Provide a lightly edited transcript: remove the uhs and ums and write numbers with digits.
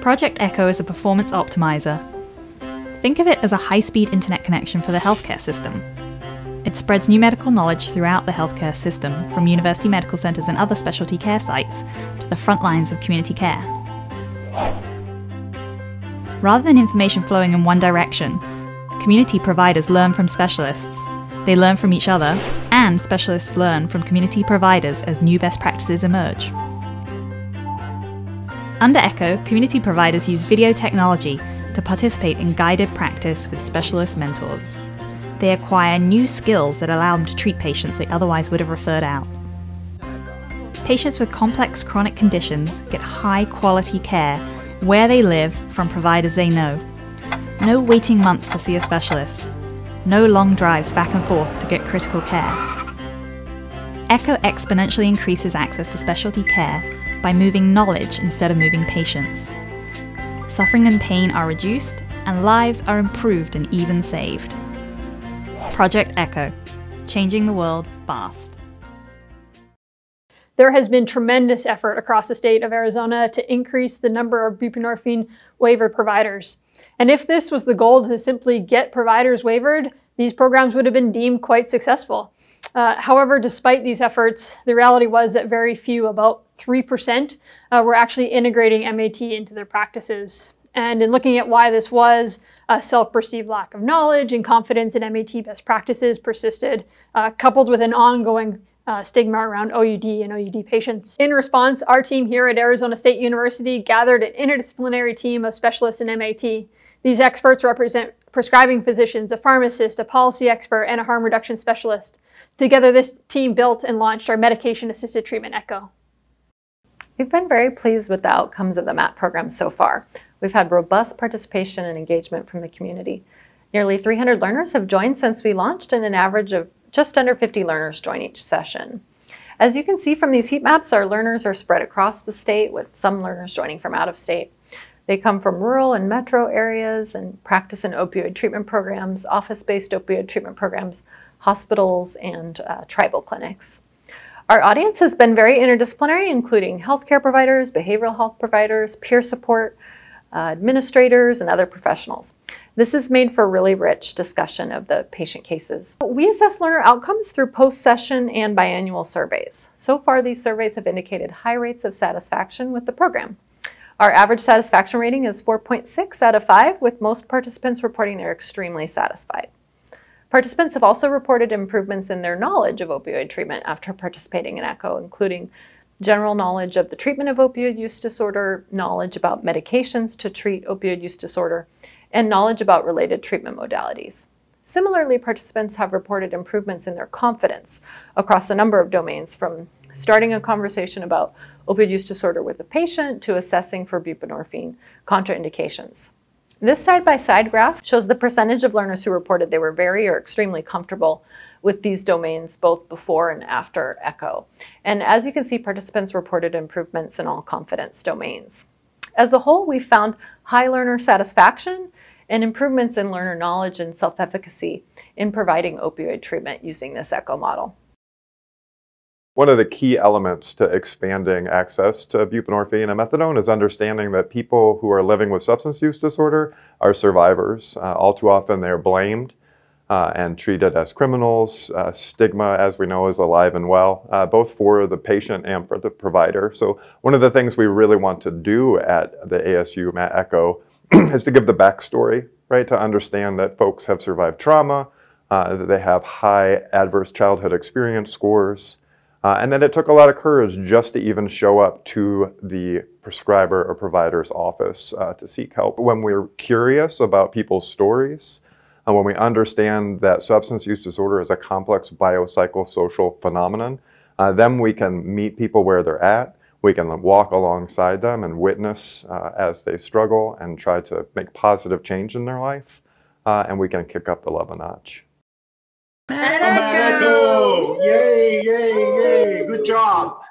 Project ECHO is a performance optimizer. Think of it as a high-speed internet connection for the healthcare system. It spreads new medical knowledge throughout the healthcare system, from university medical centres and other specialty care sites to the front lines of community care. Rather than information flowing in one direction, community providers learn from specialists. They learn from each other, and specialists learn from community providers as new best practices emerge. Under ECHO, community providers use video technology to participate in guided practice with specialist mentors. They acquire new skills that allow them to treat patients they otherwise would have referred out. Patients with complex chronic conditions get high-quality care where they live from providers they know. No waiting months to see a specialist. No long drives back and forth to get critical care. ECHO exponentially increases access to specialty care by moving knowledge instead of moving patients. Suffering and pain are reduced, and lives are improved and even saved. Project ECHO, changing the world fast. There has been tremendous effort across the state of Arizona to increase the number of buprenorphine waivered providers. And if this was the goal, to simply get providers waivered, these programs would have been deemed quite successful. However, despite these efforts, the reality was that very few, about 3%, were actually integrating MAT into their practices. And in looking at why this was, a self-perceived lack of knowledge and confidence in MAT best practices persisted, coupled with an ongoing stigma around OUD and OUD patients. In response, our team here at Arizona State University gathered an interdisciplinary team of specialists in MAT. These experts represent prescribing physicians, a pharmacist, a policy expert, and a harm reduction specialist. Together, this team built and launched our medication-assisted treatment ECHO. We've been very pleased with the outcomes of the MAT program so far. We've had robust participation and engagement from the community. Nearly 300 learners have joined since we launched, and an average of just under 50 learners join each session. As you can see from these heat maps, our learners are spread across the state, with some learners joining from out of state. They come from rural and metro areas and practice in opioid treatment programs, office-based opioid treatment programs, hospitals, and tribal clinics. Our audience has been very interdisciplinary, including healthcare providers, behavioral health providers, peer support, administrators, and other professionals. This has made for a really rich discussion of the patient cases. We assess learner outcomes through post-session and biannual surveys. So far, these surveys have indicated high rates of satisfaction with the program. Our average satisfaction rating is 4.6 out of 5, with most participants reporting they're extremely satisfied. Participants have also reported improvements in their knowledge of opioid treatment after participating in ECHO, including general knowledge of the treatment of opioid use disorder, knowledge about medications to treat opioid use disorder, and knowledge about related treatment modalities. Similarly, participants have reported improvements in their confidence across a number of domains, from starting a conversation about opioid use disorder with a patient to assessing for buprenorphine contraindications. This side-by-side graph shows the percentage of learners who reported they were very or extremely comfortable with these domains both before and after ECHO. And as you can see, participants reported improvements in all confidence domains. As a whole, we found high learner satisfaction and improvements in learner knowledge and self-efficacy in providing opioid treatment using this ECHO model. One of the key elements to expanding access to buprenorphine and methadone is understanding that people who are living with substance use disorder are survivors. All too often they're blamed and treated as criminals. Stigma, as we know, is alive and well, both for the patient and for the provider. So one of the things we really want to do at the ASU MAT ECHO is to give the backstory, right? To understand that folks have survived trauma, that they have high adverse childhood experience scores, and then it took a lot of courage just to even show up to the prescriber or provider's office to seek help. When we're curious about people's stories, and when we understand that substance use disorder is a complex biopsychosocial phenomenon, then we can meet people where they're at. We can walk alongside them and witness as they struggle and try to make positive change in their life, and we can kick up the level a notch. Yay, yay, yay. Good job.